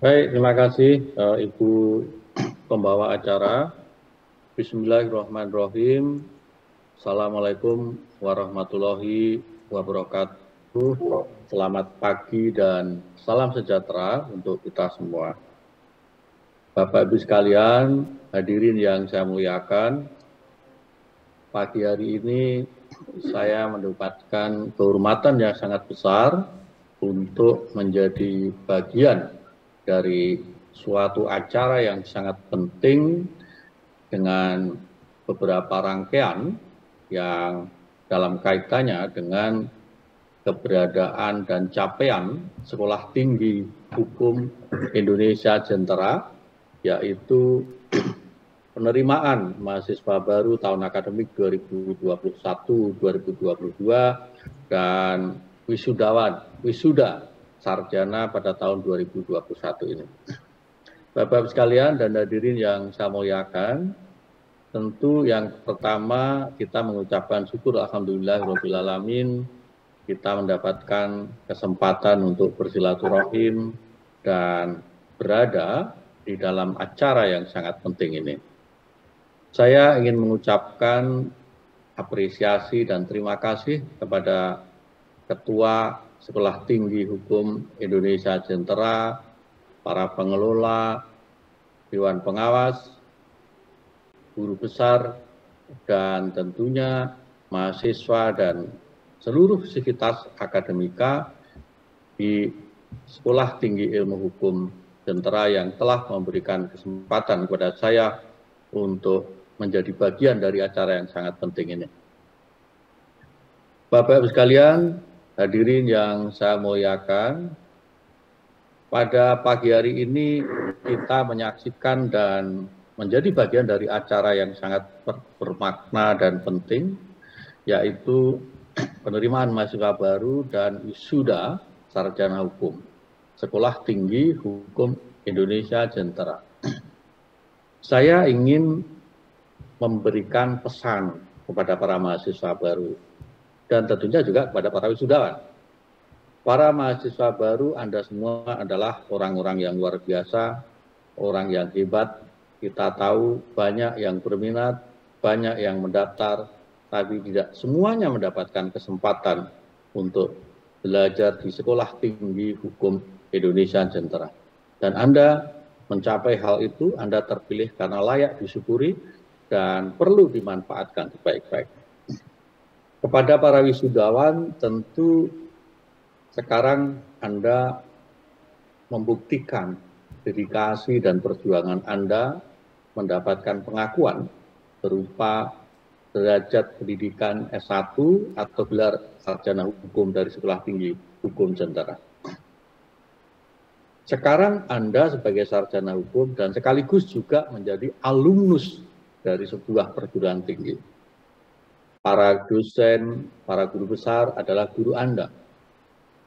Baik, terima kasih Ibu pembawa acara. Bismillahirrahmanirrahim. Assalamualaikum warahmatullahi wabarakatuh. Selamat pagi dan salam sejahtera untuk kita semua. Bapak Ibu sekalian, hadirin yang saya muliakan, pagi hari ini saya mendapatkan kehormatan yang sangat besar untuk menjadi bagian dari suatu acara yang sangat penting dengan beberapa rangkaian yang dalam kaitannya dengan keberadaan dan capaian Sekolah Tinggi Hukum Indonesia Jentera, yaitu penerimaan mahasiswa baru tahun akademik 2021-2022 dan wisuda sarjana pada tahun 2021 ini. Bapak-Bapak sekalian dan hadirin yang saya muliakan, tentu yang pertama kita mengucapkan syukur alhamdulillahirabbil alamin, kita mendapatkan kesempatan untuk bersilaturahim dan berada di dalam acara yang sangat penting ini. Saya ingin mengucapkan apresiasi dan terima kasih kepada Ketua Sekolah Tinggi Hukum Indonesia Jentera, para pengelola, Dewan Pengawas, guru besar, dan tentunya mahasiswa dan seluruh sivitas akademika di Sekolah Tinggi Ilmu Hukum Jentera yang telah memberikan kesempatan kepada saya untuk menjadi bagian dari acara yang sangat penting ini. Bapak-Ibu sekalian, hadirin yang saya muliakan, pada pagi hari ini kita menyaksikan dan menjadi bagian dari acara yang sangat bermakna dan penting, yaitu penerimaan mahasiswa baru dan wisuda sarjana hukum Sekolah Tinggi Hukum Indonesia Jentera. Saya ingin memberikan pesan kepada para mahasiswa baru dan tentunya juga kepada para wisudawan. Para mahasiswa baru Anda semua adalah orang-orang yang luar biasa, orang yang hebat. Kita tahu banyak yang berminat, banyak yang mendaftar, tapi tidak semuanya mendapatkan kesempatan untuk belajar di Sekolah Tinggi Hukum Indonesia Jentera. Dan Anda mencapai hal itu, Anda terpilih karena layak disyukuri dan perlu dimanfaatkan sebaik-baik. Kepada para wisudawan, tentu sekarang Anda membuktikan dedikasi dan perjuangan Anda mendapatkan pengakuan berupa derajat pendidikan S1 atau gelar sarjana hukum dari Sekolah Tinggi Hukum Jentera. Sekarang Anda sebagai sarjana hukum dan sekaligus juga menjadi alumnus dari sebuah perguruan tinggi. Para dosen, para guru besar adalah guru Anda.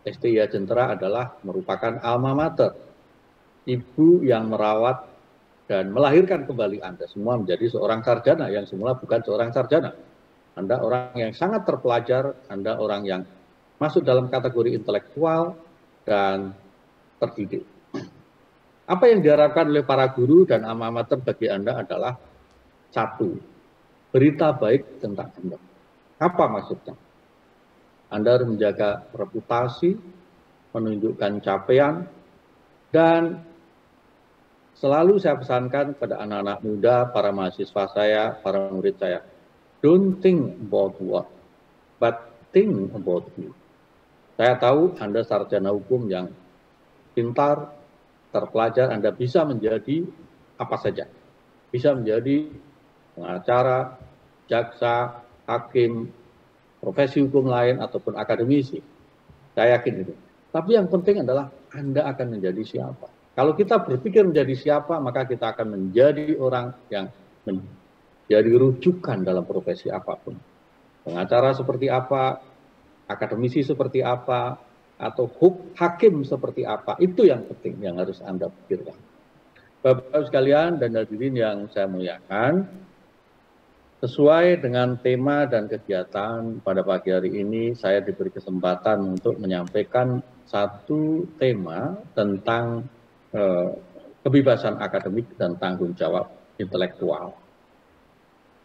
STIA Jentera adalah merupakan alma mater, ibu yang merawat dan melahirkan kembali Anda semua menjadi seorang sarjana yang semula bukan seorang sarjana. Anda orang yang sangat terpelajar, Anda orang yang masuk dalam kategori intelektual dan terdidik. Apa yang diharapkan oleh para guru dan alma mater bagi Anda adalah satu, berita baik tentang Anda. Apa maksudnya? Anda harus menjaga reputasi, menunjukkan capaian, dan selalu saya pesankan kepada anak-anak muda, para mahasiswa saya, para murid saya, don't think about what, but think about you. Saya tahu Anda sarjana hukum yang pintar, terpelajar, Anda bisa menjadi apa saja. Bisa menjadi pengacara, jaksa, hakim, profesi hukum lain, ataupun akademisi. Saya yakin itu. Tapi yang penting adalah Anda akan menjadi siapa. Kalau kita berpikir menjadi siapa, maka kita akan menjadi orang yang menjadi rujukan dalam profesi apapun. Pengacara seperti apa, akademisi seperti apa, atau hakim seperti apa, itu yang penting yang harus Anda pikirkan. Bapak-Bapak sekalian dan hadirin yang saya muliakan, sesuai dengan tema dan kegiatan pada pagi hari ini, saya diberi kesempatan untuk menyampaikan satu tema tentang kebebasan akademik dan tanggung jawab intelektual.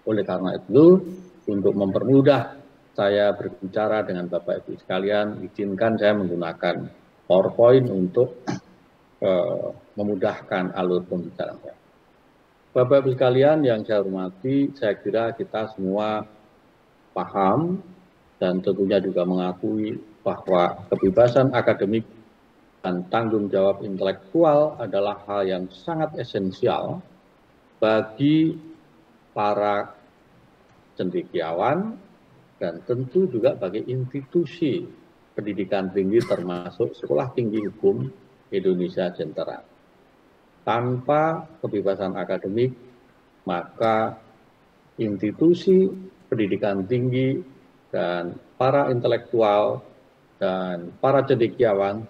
Oleh karena itu, untuk mempermudah saya berbicara dengan Bapak Ibu sekalian, izinkan saya menggunakan PowerPoint untuk memudahkan alur pembicaraan saya. Bapak Ibu sekalian yang saya hormati, saya kira kita semua paham dan tentunya juga mengakui bahwa kebebasan akademik dan tanggung jawab intelektual adalah hal yang sangat esensial bagi para cendekiawan dan tentu juga bagi institusi pendidikan tinggi termasuk Sekolah Tinggi Hukum Indonesia Jentera. Tanpa kebebasan akademik, maka institusi pendidikan tinggi dan para intelektual dan para cendekiawan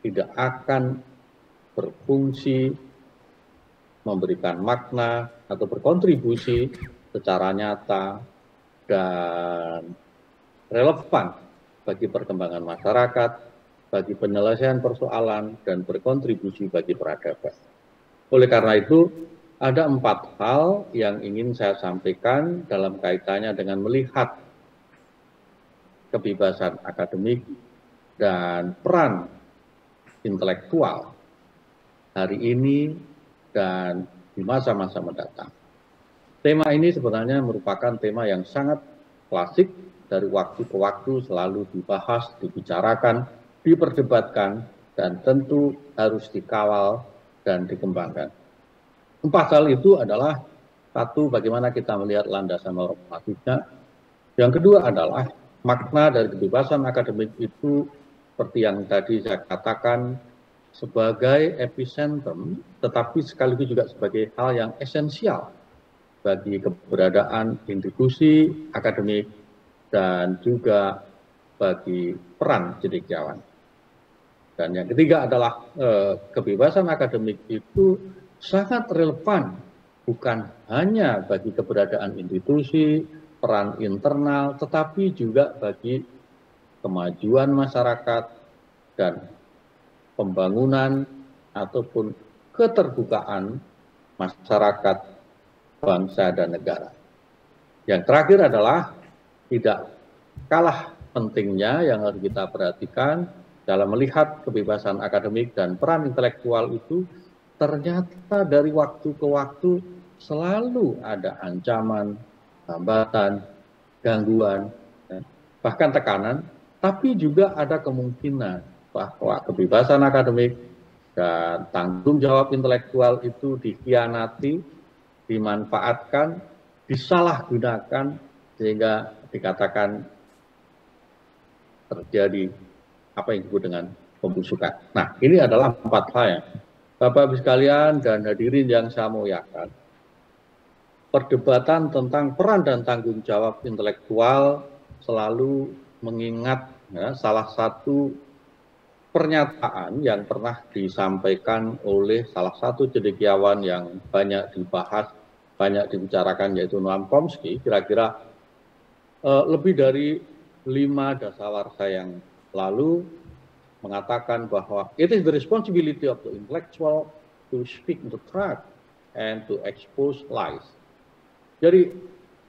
tidak akan berfungsi memberikan makna atau berkontribusi secara nyata dan relevan bagi perkembangan masyarakat, bagi penyelesaian persoalan, dan berkontribusi bagi peradaban. Oleh karena itu, ada 4 hal yang ingin saya sampaikan dalam kaitannya dengan melihat kebebasan akademik dan peran intelektual hari ini dan di masa-masa mendatang. Tema ini sebenarnya merupakan tema yang sangat klasik, dari waktu ke waktu selalu dibahas, dibicarakan, diperdebatkan, dan tentu harus dikawal dan dikembangkan. 4 hal itu adalah, 1, bagaimana kita melihat landasan normatifnya. Yang kedua adalah makna dari kebebasan akademik itu seperti yang tadi saya katakan sebagai epicentrum, tetapi sekaligus juga sebagai hal yang esensial bagi keberadaan institusi akademik dan juga bagi peran cendekiawan. Dan yang ketiga adalah kebebasan akademik itu sangat relevan bukan hanya bagi keberadaan institusi, peran internal, tetapi juga bagi kemajuan masyarakat dan pembangunan ataupun keterbukaan masyarakat, bangsa, dan negara. Yang terakhir adalah tidak kalah pentingnya yang harus kita perhatikan dalam melihat kebebasan akademik dan peran intelektual itu, ternyata dari waktu ke waktu selalu ada ancaman, hambatan, gangguan, bahkan tekanan, tapi juga ada kemungkinan bahwa kebebasan akademik dan tanggung jawab intelektual itu dikhianati, dimanfaatkan, disalahgunakan, sehingga dikatakan terjadi apa yang disebut dengan pembusukan. Nah, ini adalah 4 hal ya. Bapak-Ibu sekalian dan hadirin yang saya muliakan, perdebatan tentang peran dan tanggung jawab intelektual selalu mengingat salah satu pernyataan yang pernah disampaikan oleh salah satu cendekiawan yang banyak dibahas, banyak dibicarakan, yaitu Noam Chomsky, kira-kira lebih dari 5 dasawarsa yang lalu mengatakan bahwa it is the responsibility of the intellectual to speak the truth and to expose lies. Jadi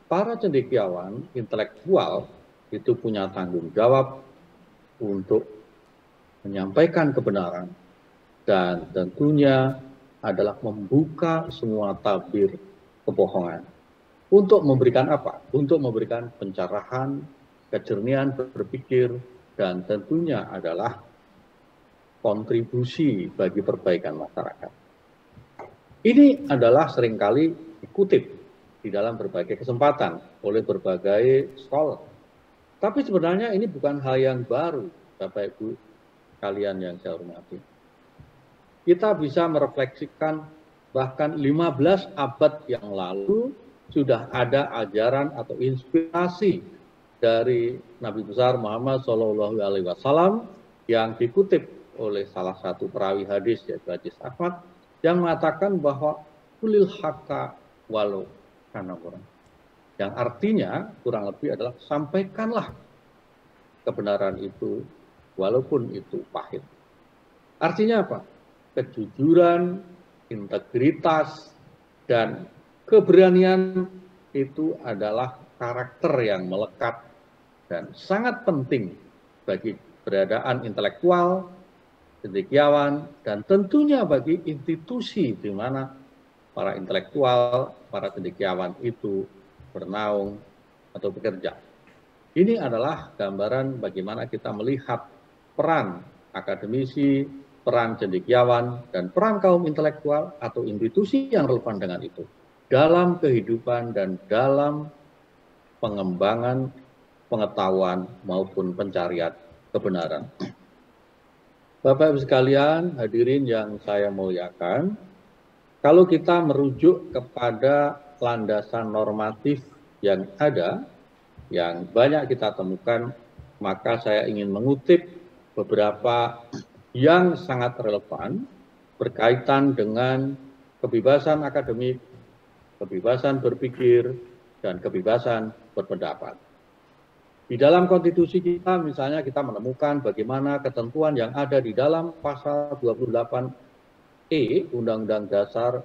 para cendekiawan intelektual itu punya tanggung jawab untuk menyampaikan kebenaran dan tentunya adalah membuka semua tabir kebohongan. Untuk memberikan apa? Untuk memberikan pencerahan, kejernihan berpikir, dan tentunya adalah kontribusi bagi perbaikan masyarakat. Ini adalah seringkali dikutip di dalam berbagai kesempatan oleh berbagai scholar. Tapi sebenarnya ini bukan hal yang baru, Bapak Ibu kalian yang saya hormati. Kita bisa merefleksikan bahkan 15 abad yang lalu sudah ada ajaran atau inspirasi dari Nabi besar Muhammad SAW yang dikutip oleh salah satu perawi hadis, yaitu Hadis Ahmad, yang mengatakan bahwa kulil haqqa walau kana murran. Yang artinya kurang lebih adalah sampaikanlah kebenaran itu walaupun itu pahit. Artinya apa? kejujuran, integritas, dan keberanian itu adalah karakter yang melekat dan sangat penting bagi keberadaan intelektual, cendekiawan, dan tentunya bagi institusi di mana para intelektual, para cendekiawan itu bernaung atau bekerja. Ini adalah gambaran bagaimana kita melihat peran akademisi, peran cendekiawan, dan peran kaum intelektual atau institusi yang relevan dengan itu dalam kehidupan dan dalam pengembangan pengetahuan maupun pencarian kebenaran. Bapak Ibu sekalian, hadirin yang saya muliakan, kalau kita merujuk kepada landasan normatif yang ada, yang banyak kita temukan, maka saya ingin mengutip beberapa yang sangat relevan berkaitan dengan kebebasan akademik, kebebasan berpikir, dan kebebasan berpendapat. Di dalam konstitusi kita, misalnya kita menemukan bagaimana ketentuan yang ada di dalam pasal 28E Undang-Undang Dasar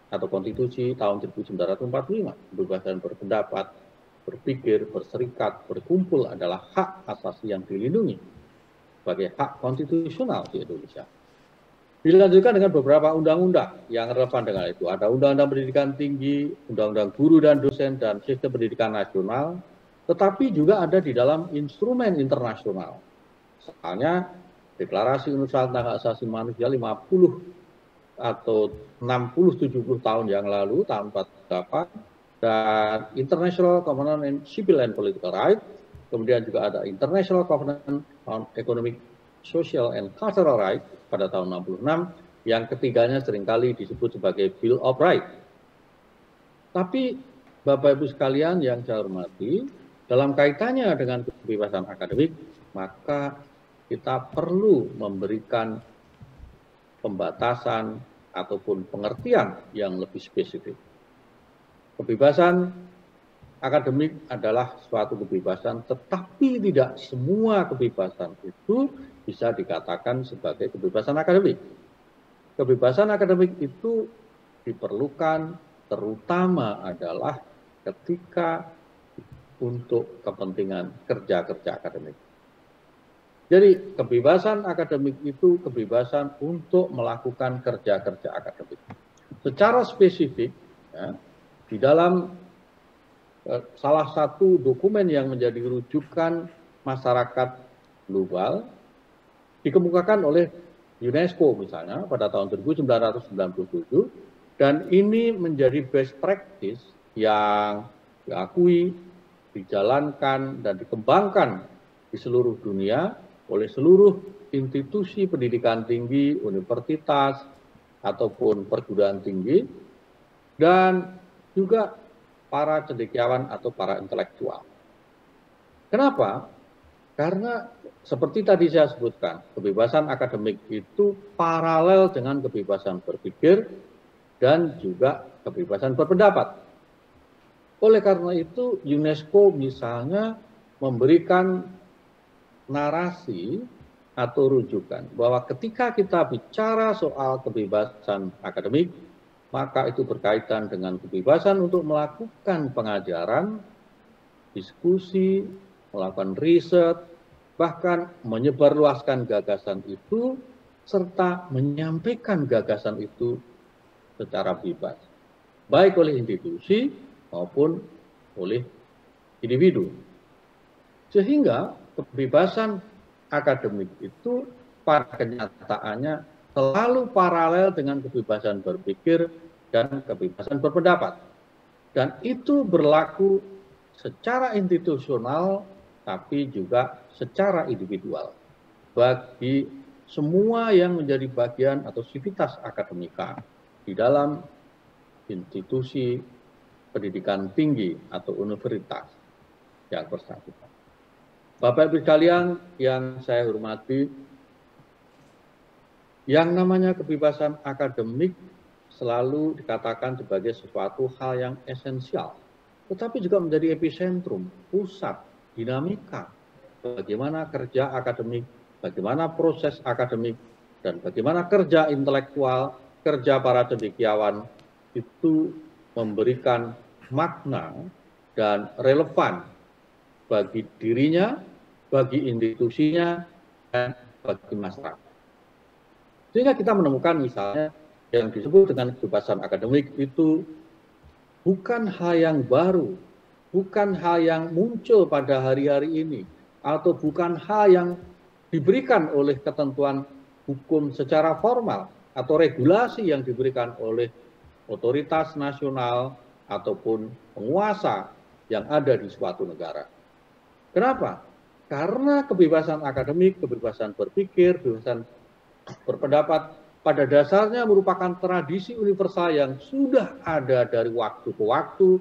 atau Konstitusi tahun 1945, kebebasan berpendapat, berpikir, berserikat, berkumpul adalah hak asasi yang dilindungi sebagai hak konstitusional di Indonesia. Dilanjutkan dengan beberapa undang-undang yang relevan dengan itu. Ada Undang-Undang Pendidikan Tinggi, Undang-Undang Guru dan Dosen, dan Sistem Pendidikan Nasional, tetapi juga ada di dalam instrumen internasional. Misalnya, Deklarasi Universal tentang Hak Asasi Manusia 50 atau 60-70 tahun yang lalu, tahun 48, dan International Covenant on Civil and Political Rights, kemudian juga ada International Covenant on Economic, Social, and Cultural Rights pada tahun 66, yang ketiganya seringkali disebut sebagai Bill of Rights. Tapi Bapak Ibu sekalian yang saya hormati, dalam kaitannya dengan kebebasan akademik, maka kita perlu memberikan pembatasan ataupun pengertian yang lebih spesifik. Kebebasan akademik adalah suatu kebebasan, tetapi tidak semua kebebasan itu bisa dikatakan sebagai kebebasan akademik. Kebebasan akademik itu diperlukan terutama adalah ketika untuk kepentingan kerja-kerja akademik. Jadi kebebasan akademik itu kebebasan untuk melakukan kerja-kerja akademik. Secara spesifik, ya, di dalam salah satu dokumen yang menjadi rujukan masyarakat global dikemukakan oleh UNESCO misalnya pada tahun 1997, dan ini menjadi best practice yang diakui, dijalankan, dan dikembangkan di seluruh dunia oleh seluruh institusi pendidikan tinggi, universitas, ataupun perguruan tinggi, dan juga para cendekiawan atau para intelektual. Kenapa? Karena seperti tadi saya sebutkan, kebebasan akademik itu paralel dengan kebebasan berpikir dan juga kebebasan berpendapat. Oleh karena itu, UNESCO misalnya memberikan narasi atau rujukan bahwa ketika kita bicara soal kebebasan akademik, maka itu berkaitan dengan kebebasan untuk melakukan pengajaran, diskusi, melakukan riset, bahkan menyebarluaskan gagasan itu, serta menyampaikan gagasan itu secara bebas, baik oleh institusi maupun oleh individu. Sehingga kebebasan akademik itu pada kenyataannya selalu paralel dengan kebebasan berpikir dan kebebasan berpendapat. Dan itu berlaku secara institusional tapi juga secara individual bagi semua yang menjadi bagian atau sivitas akademika di dalam institusi pendidikan tinggi atau universitas yang bersangkutan. Bapak Ibu sekalian yang saya hormati, yang namanya kebebasan akademik selalu dikatakan sebagai sesuatu hal yang esensial, tetapi juga menjadi epicentrum, pusat, dinamika, bagaimana kerja akademik, bagaimana proses akademik, dan bagaimana kerja intelektual, kerja para cendekiawan itu memberikan makna dan relevan bagi dirinya, bagi institusinya, dan bagi masyarakat. Sehingga kita menemukan misalnya yang disebut dengan kebebasan akademik itu bukan hal yang baru, bukan hal yang muncul pada hari-hari ini, atau bukan hal yang diberikan oleh ketentuan hukum secara formal atau regulasi yang diberikan oleh otoritas nasional ataupun penguasa yang ada di suatu negara. Kenapa? Karena kebebasan akademik, kebebasan berpikir, kebebasan berpendapat pada dasarnya merupakan tradisi universal yang sudah ada dari waktu ke waktu,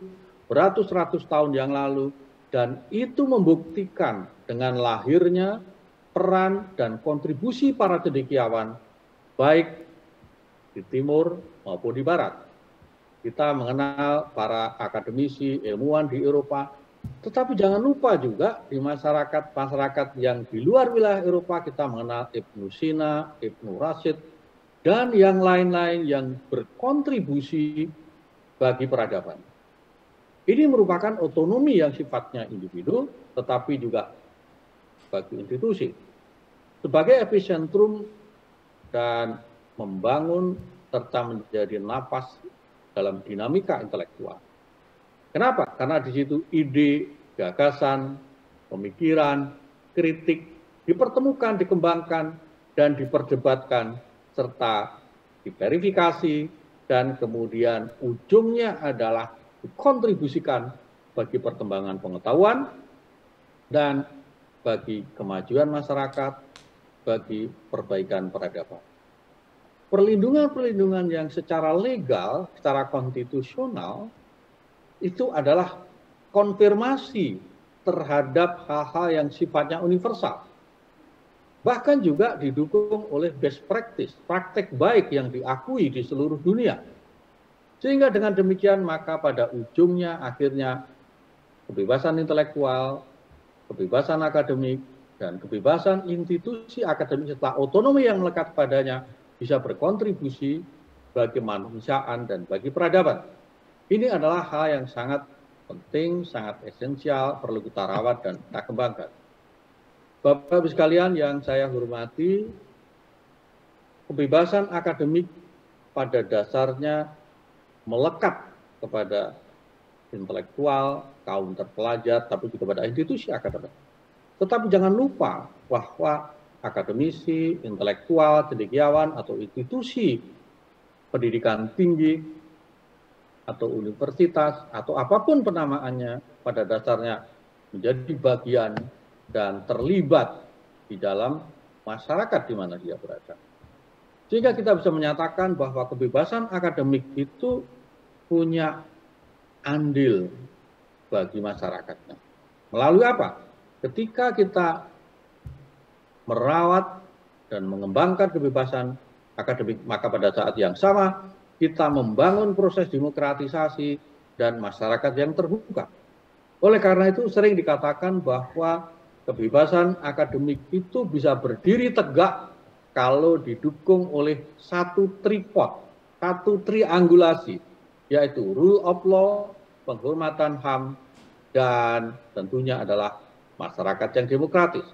beratus-ratus tahun yang lalu, dan itu membuktikan dengan lahirnya peran dan kontribusi para cendekiawan, baik di timur maupun di barat. Kita mengenal para akademisi, ilmuwan di Eropa, tetapi jangan lupa juga di masyarakat yang di luar wilayah Eropa kita mengenal Ibnu Sina, Ibnu Rashid, dan yang lain-lain yang berkontribusi bagi peradaban. Ini merupakan otonomi yang sifatnya individu, tetapi juga bagi institusi. Sebagai epicentrum dan membangun serta menjadi napas dalam dinamika intelektual. Kenapa? Karena di situ ide, gagasan, pemikiran, kritik dipertemukan, dikembangkan, dan diperdebatkan, serta diverifikasi, dan kemudian ujungnya adalah dikontribusikan bagi perkembangan pengetahuan dan bagi kemajuan masyarakat, bagi perbaikan peradaban. Perlindungan-perlindungan yang secara legal, secara konstitusional, itu adalah konfirmasi terhadap hal-hal yang sifatnya universal. Bahkan juga didukung oleh best practice, praktek baik yang diakui di seluruh dunia. Sehingga dengan demikian maka pada ujungnya akhirnya kebebasan intelektual, kebebasan akademik, dan kebebasan institusi akademik serta otonomi yang melekat padanya bisa berkontribusi bagi kemanusiaan dan bagi peradaban. Ini adalah hal yang sangat penting, sangat esensial, perlu kita rawat dan kita kembangkan. Bapak-Ibu sekalian yang saya hormati, kebebasan akademik pada dasarnya melekat kepada intelektual, kaum terpelajar, tapi juga pada institusi akademik. Tetapi jangan lupa bahwa akademisi, intelektual, cendekiawan, atau institusi pendidikan tinggi, atau universitas, atau apapun penamaannya, pada dasarnya menjadi bagian dan terlibat di dalam masyarakat di mana dia berada. Sehingga kita bisa menyatakan bahwa kebebasan akademik itu punya andil bagi masyarakatnya. Melalui apa? Ketika kita merawat dan mengembangkan kebebasan akademik, maka pada saat yang sama kita membangun proses demokratisasi dan masyarakat yang terbuka. Oleh karena itu sering dikatakan bahwa kebebasan akademik itu bisa berdiri tegak kalau didukung oleh satu tripod, satu triangulasi, yaitu rule of law, penghormatan HAM, dan tentunya adalah masyarakat yang demokratis.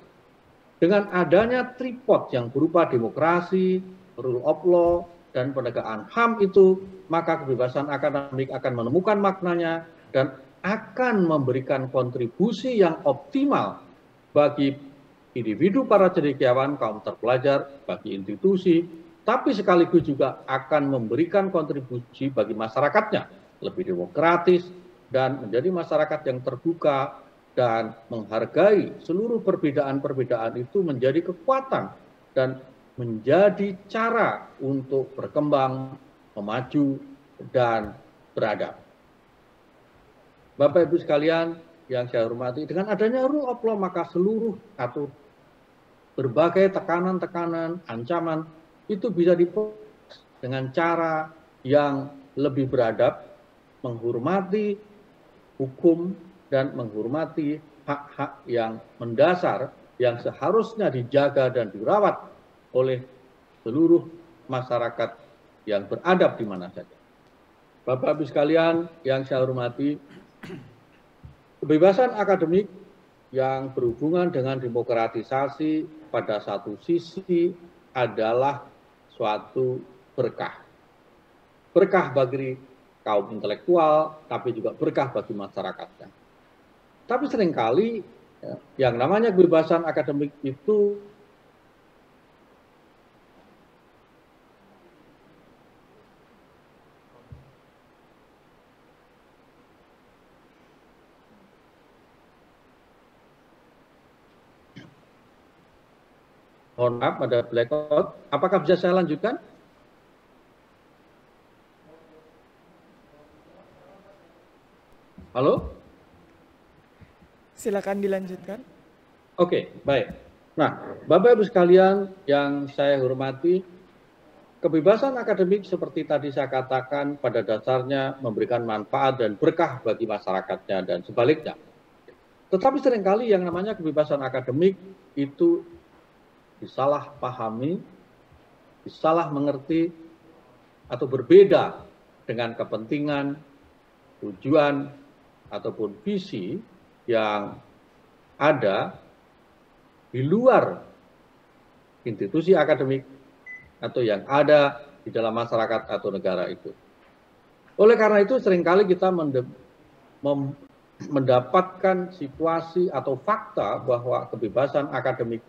Dengan adanya tripod yang berupa demokrasi, rule of law, dan penegakan HAM itu, maka kebebasan akademik akan menemukan maknanya dan akan memberikan kontribusi yang optimal bagi individu para cendekiawan, kaum terpelajar, bagi institusi, tapi sekaligus juga akan memberikan kontribusi bagi masyarakatnya, lebih demokratis, dan menjadi masyarakat yang terbuka dan menghargai seluruh perbedaan-perbedaan itu menjadi kekuatan dan menjadi cara untuk berkembang, memaju, dan beradab. Bapak Ibu sekalian yang saya hormati, dengan adanya rule of law maka seluruh atau berbagai tekanan-tekanan, ancaman itu bisa diproses dengan cara yang lebih beradab, menghormati hukum dan menghormati hak-hak yang mendasar yang seharusnya dijaga dan dirawat oleh seluruh masyarakat yang beradab di mana saja. Bapak-Ibu sekalian yang saya hormati, kebebasan akademik yang berhubungan dengan demokratisasi pada satu sisi adalah suatu berkah. Berkah bagi kaum intelektual, tapi juga berkah bagi masyarakatnya. Tapi seringkali yang namanya kebebasan akademik itu mohon maaf, ada blackout. Apakah bisa saya lanjutkan? Halo? Silakan dilanjutkan. Oke, baik. Nah, Bapak-Ibu sekalian yang saya hormati, kebebasan akademik seperti tadi saya katakan pada dasarnya memberikan manfaat dan berkah bagi masyarakatnya dan sebaliknya. Tetapi seringkali yang namanya kebebasan akademik itu disalahpahami, disalah mengerti, atau berbeda dengan kepentingan, tujuan, ataupun visi yang ada di luar institusi akademik atau yang ada di dalam masyarakat atau negara itu. Oleh karena itu seringkali kita mendapatkan situasi atau fakta bahwa kebebasan akademik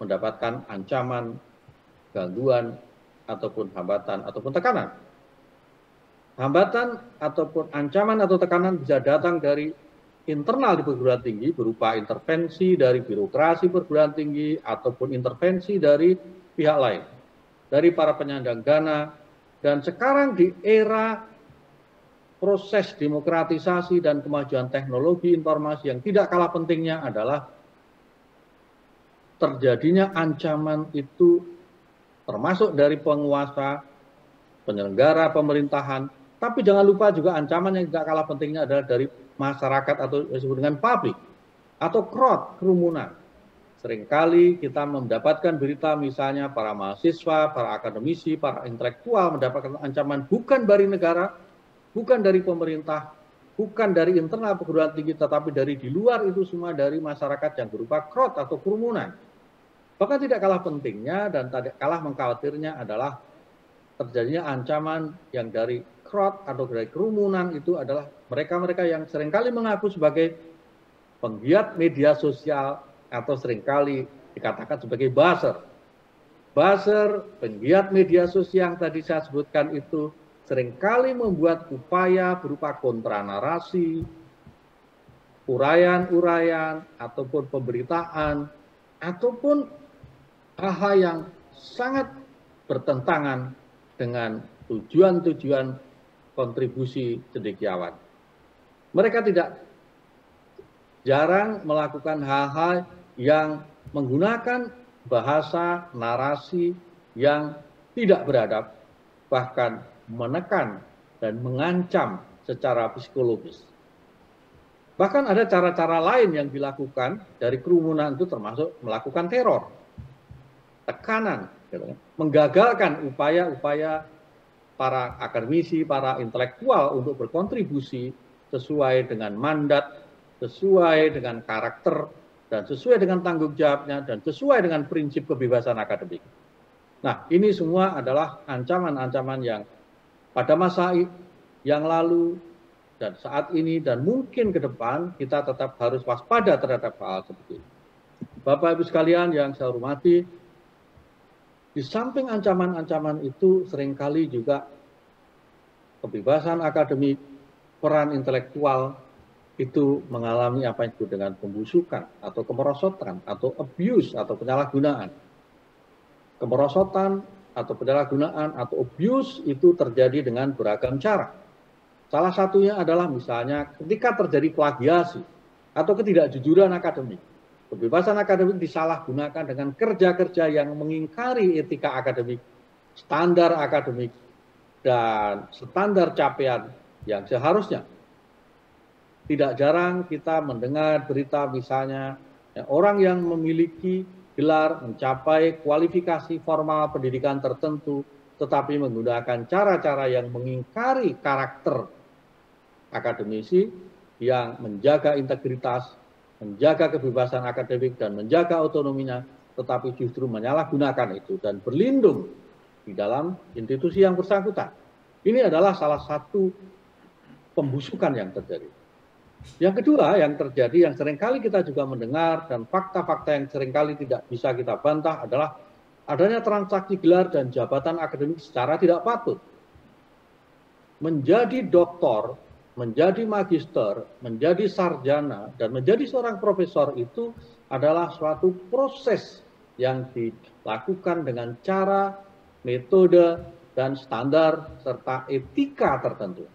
mendapatkan ancaman, gangguan, ataupun hambatan, ataupun tekanan. Hambatan ataupun ancaman atau tekanan bisa datang dari internal di perguruan tinggi berupa intervensi dari birokrasi perguruan tinggi ataupun intervensi dari pihak lain, dari para penyandang dana. Dan sekarang di era proses demokratisasi dan kemajuan teknologi informasi yang tidak kalah pentingnya adalah terjadinya ancaman itu termasuk dari penguasa, penyelenggara pemerintahan, tapi jangan lupa juga ancaman yang tidak kalah pentingnya adalah dari masyarakat atau disebut dengan publik atau crowd, kerumunan. Seringkali kita mendapatkan berita misalnya para mahasiswa, para akademisi, para intelektual mendapatkan ancaman bukan dari negara, bukan dari pemerintah, bukan dari internal perguruan tinggi, tetapi dari di luar itu semua dari masyarakat yang berupa crowd atau kerumunan. Bahkan tidak kalah pentingnya dan tidak kalah mengkhawatirnya adalah terjadinya ancaman yang dari crowd atau dari kerumunan itu adalah mereka-mereka yang seringkali mengaku sebagai penggiat media sosial atau seringkali dikatakan sebagai buzzer. Buzzer, penggiat media sosial yang tadi saya sebutkan itu seringkali membuat upaya berupa kontranarasi, uraian-uraian, ataupun pemberitaan, ataupun hal-hal yang sangat bertentangan dengan tujuan-tujuan kontribusi cendekiawan. Mereka tidak jarang melakukan hal-hal yang menggunakan bahasa narasi yang tidak beradab, bahkan menekan dan mengancam secara psikologis. Bahkan ada cara-cara lain yang dilakukan dari kerumunan itu termasuk melakukan teror, tekanan, menggagalkan upaya-upaya para akademisi, para intelektual untuk berkontribusi sesuai dengan mandat, sesuai dengan karakter, dan sesuai dengan tanggung jawabnya, dan sesuai dengan prinsip kebebasan akademik. Nah, ini semua adalah ancaman-ancaman yang pada masa yang lalu dan saat ini dan mungkin ke depan kita tetap harus waspada terhadap hal seperti ini. Bapak Ibu sekalian yang saya hormati, di samping ancaman-ancaman itu seringkali juga kebebasan akademik, peran intelektual itu mengalami apa yang disebut dengan pembusukan atau kemerosotan atau abuse atau penyalahgunaan. Kemerosotan atau penyalahgunaan atau abuse itu terjadi dengan beragam cara. Salah satunya adalah misalnya ketika terjadi plagiasi atau ketidakjujuran akademik. Kebebasan akademik disalahgunakan dengan kerja-kerja yang mengingkari etika akademik, standar akademik, dan standar capaian yang seharusnya. Tidak jarang kita mendengar berita misalnya orang yang memiliki gelar, mencapai kualifikasi formal pendidikan tertentu, tetapi menggunakan cara-cara yang mengingkari karakter akademisi, yang menjaga integritas, menjaga kebebasan akademik, dan menjaga otonominya, tetapi justru menyalahgunakan itu dan berlindung di dalam institusi yang bersangkutan. Ini adalah salah satu pembusukan yang terjadi. Yang kedua yang terjadi, yang seringkali kita juga mendengar, dan fakta-fakta yang seringkali tidak bisa kita bantah adalah adanya transaksi gelar dan jabatan akademik secara tidak patut. Menjadi doktor, menjadi magister, menjadi sarjana, dan menjadi seorang profesor itu adalah suatu proses yang dilakukan dengan cara, metode, dan standar, serta etika tertentu.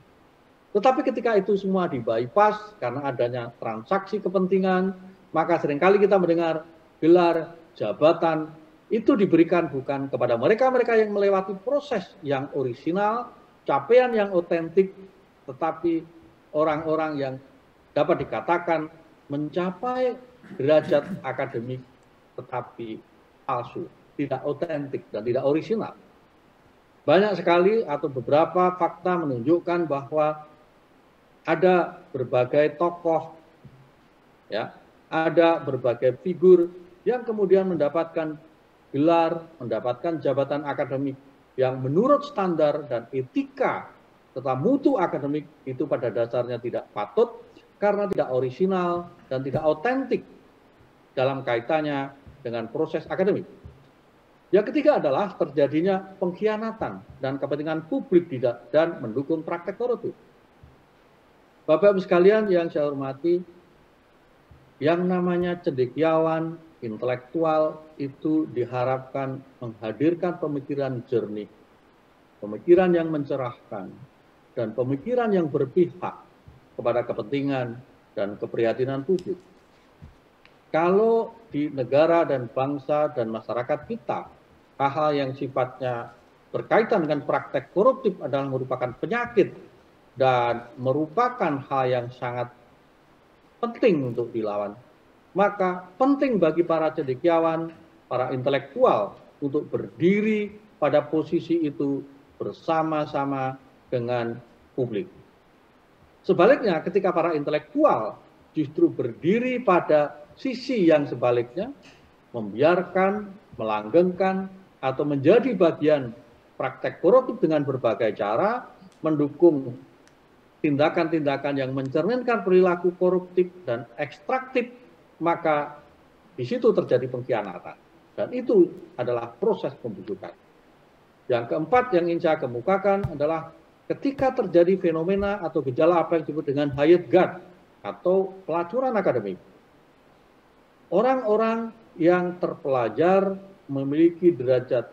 Tetapi ketika itu semua di-bypass karena adanya transaksi kepentingan, maka seringkali kita mendengar gelar, jabatan, itu diberikan bukan kepada mereka-mereka yang melewati proses yang orisinal, capaian yang otentik, tetapi orang-orang yang dapat dikatakan mencapai derajat akademik tetapi palsu, tidak otentik dan tidak orisinal. Banyak sekali atau beberapa fakta menunjukkan bahwa ada berbagai tokoh, ya, ada berbagai figur yang kemudian mendapatkan gelar, mendapatkan jabatan akademik yang menurut standar dan etika serta mutu akademik itu pada dasarnya tidak patut karena tidak orisinal dan tidak otentik dalam kaitannya dengan proses akademik. Yang ketiga adalah terjadinya pengkhianatan dan kepentingan publik dan mendukung praktek korupsi. Bapak Ibu sekalian yang saya hormati, yang namanya cendekiawan, intelektual itu diharapkan menghadirkan pemikiran jernih, pemikiran yang mencerahkan, dan pemikiran yang berpihak kepada kepentingan dan keprihatinan publik. Kalau di negara dan bangsa dan masyarakat kita, hal-hal yang sifatnya berkaitan dengan praktek koruptif adalah merupakan penyakit dan merupakan hal yang sangat penting untuk dilawan, maka penting bagi para cendekiawan, para intelektual untuk berdiri pada posisi itu bersama-sama dengan publik. Sebaliknya, ketika para intelektual justru berdiri pada sisi yang sebaliknya, membiarkan, melanggengkan, atau menjadi bagian praktek koruptif dengan berbagai cara, mendukung tindakan-tindakan yang mencerminkan perilaku koruptif dan ekstraktif, maka di situ terjadi pengkhianatan. Dan itu adalah proses pembusukan. Yang keempat yang ingin saya kemukakan adalah ketika terjadi fenomena atau gejala apa yang disebut dengan hired gun atau pelacuran akademik. Orang-orang yang terpelajar memiliki derajat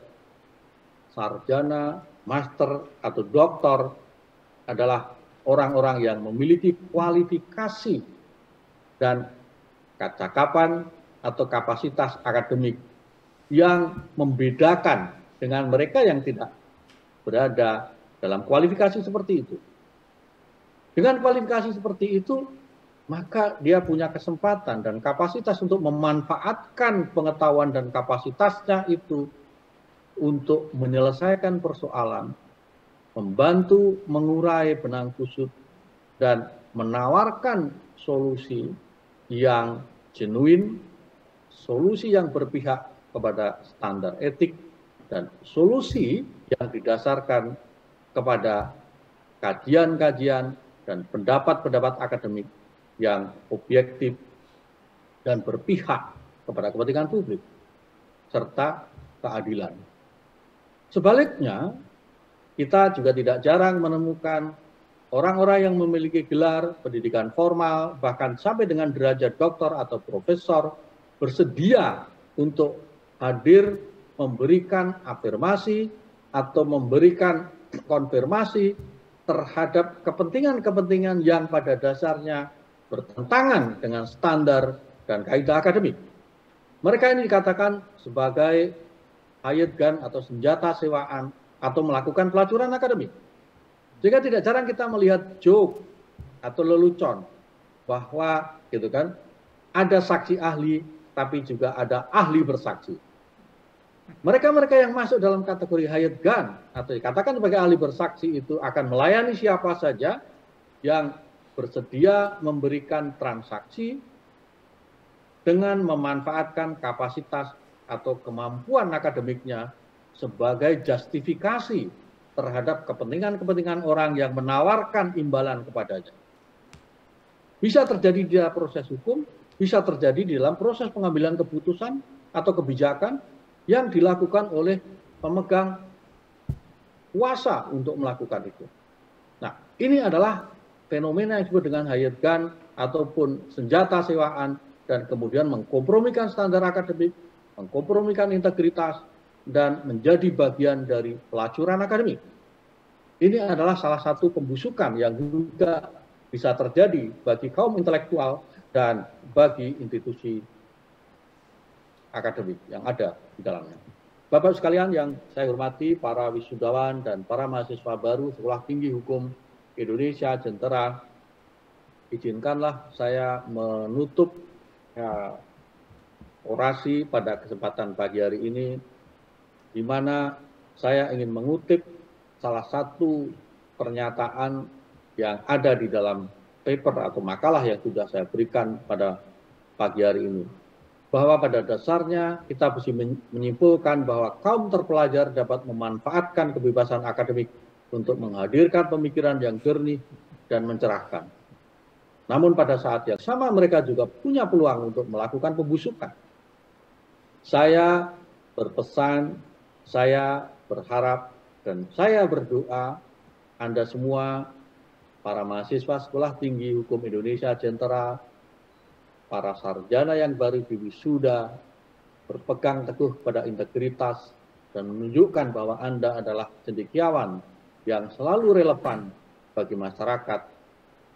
sarjana, master, atau doktor adalah orang-orang yang memiliki kualifikasi dan kecakapan atau kapasitas akademik yang membedakan dengan mereka yang tidak berada dalam kualifikasi seperti itu. Dengan kualifikasi seperti itu, maka dia punya kesempatan dan kapasitas untuk memanfaatkan pengetahuan dan kapasitasnya itu untuk menyelesaikan persoalan, membantu mengurai benang kusut, dan menawarkan solusi yang genuine, solusi yang berpihak kepada standar etik, dan solusi yang didasarkan kepada kajian-kajian dan pendapat-pendapat akademik yang objektif dan berpihak kepada kepentingan publik, serta keadilan. Sebaliknya, kita juga tidak jarang menemukan orang-orang yang memiliki gelar pendidikan formal, bahkan sampai dengan derajat doktor atau profesor, bersedia untuk hadir memberikan afirmasi atau memberikan konfirmasi terhadap kepentingan-kepentingan yang pada dasarnya bertentangan dengan standar dan kaidah akademik. Mereka ini dikatakan sebagai hired gun atau senjata sewaan atau melakukan pelacuran akademik. Jika tidak jarang kita melihat joke atau lelucon bahwa gitu kan, ada saksi ahli tapi juga ada ahli bersaksi. Mereka-mereka yang masuk dalam kategori hired gun atau dikatakan sebagai ahli bersaksi itu akan melayani siapa saja yang bersedia memberikan transaksi dengan memanfaatkan kapasitas atau kemampuan akademiknya sebagai justifikasi terhadap kepentingan-kepentingan orang yang menawarkan imbalan kepadanya. Bisa terjadi di dalam proses hukum, bisa terjadi di dalam proses pengambilan keputusan atau kebijakan yang dilakukan oleh pemegang kuasa untuk melakukan itu. Nah, ini adalah fenomena yang disebut dengan hired gun ataupun senjata sewaan dan kemudian mengkompromikan standar akademik, mengkompromikan integritas, dan menjadi bagian dari pelacuran akademik. Ini adalah salah satu pembusukan yang juga bisa terjadi bagi kaum intelektual dan bagi institusi akademik yang ada di dalamnya. Bapak sekalian yang saya hormati, para wisudawan dan para mahasiswa baru Sekolah Tinggi Hukum Indonesia Jentera, izinkanlah saya menutup orasi pada kesempatan pagi hari ini, di mana saya ingin mengutip salah satu pernyataan yang ada di dalam paper atau makalah yang sudah saya berikan pada pagi hari ini. Bahwa pada dasarnya kita bisa menyimpulkan bahwa kaum terpelajar dapat memanfaatkan kebebasan akademik untuk menghadirkan pemikiran yang jernih dan mencerahkan. Namun pada saat yang sama mereka juga punya peluang untuk melakukan pembusukan. Saya berpesan, saya berharap, dan saya berdoa Anda semua, para mahasiswa Sekolah Tinggi Hukum Indonesia Jentera, para sarjana yang baru diwisuda, berpegang teguh pada integritas dan menunjukkan bahwa Anda adalah cendekiawan yang selalu relevan bagi masyarakat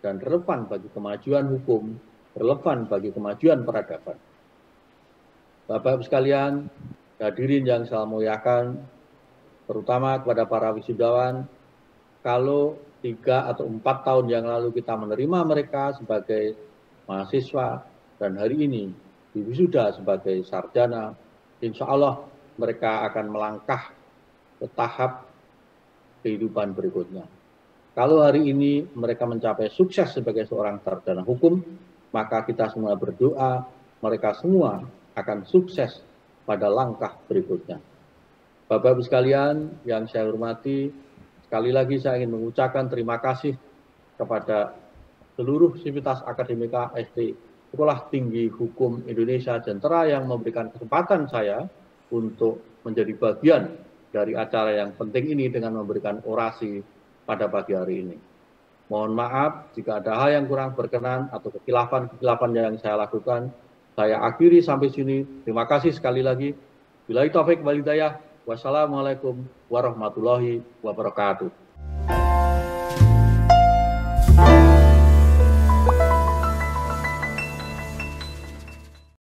dan relevan bagi kemajuan hukum, relevan bagi kemajuan peradaban. Bapak-Ibu sekalian, hadirin yang saya muliakan, terutama kepada para wisudawan, kalau 3 atau 4 tahun yang lalu kita menerima mereka sebagai mahasiswa dan hari ini diwisuda sebagai sarjana, insya Allah mereka akan melangkah ke tahap kehidupan berikutnya. Kalau hari ini mereka mencapai sukses sebagai seorang sarjana hukum, maka kita semua berdoa mereka semua akan sukses pada langkah berikutnya. Bapak-Ibu sekalian yang saya hormati, sekali lagi saya ingin mengucapkan terima kasih kepada seluruh sivitas akademika SD Sekolah Tinggi Hukum Indonesia Jentera yang memberikan kesempatan saya untuk menjadi bagian dari acara yang penting ini dengan memberikan orasi pada pagi hari ini. Mohon maaf jika ada hal yang kurang berkenan atau kekhilafan yang saya lakukan. Saya akhiri sampai sini. Terima kasih sekali lagi. Billahi taufik wal hidayah. Wassalamualaikum warahmatullahi wabarakatuh.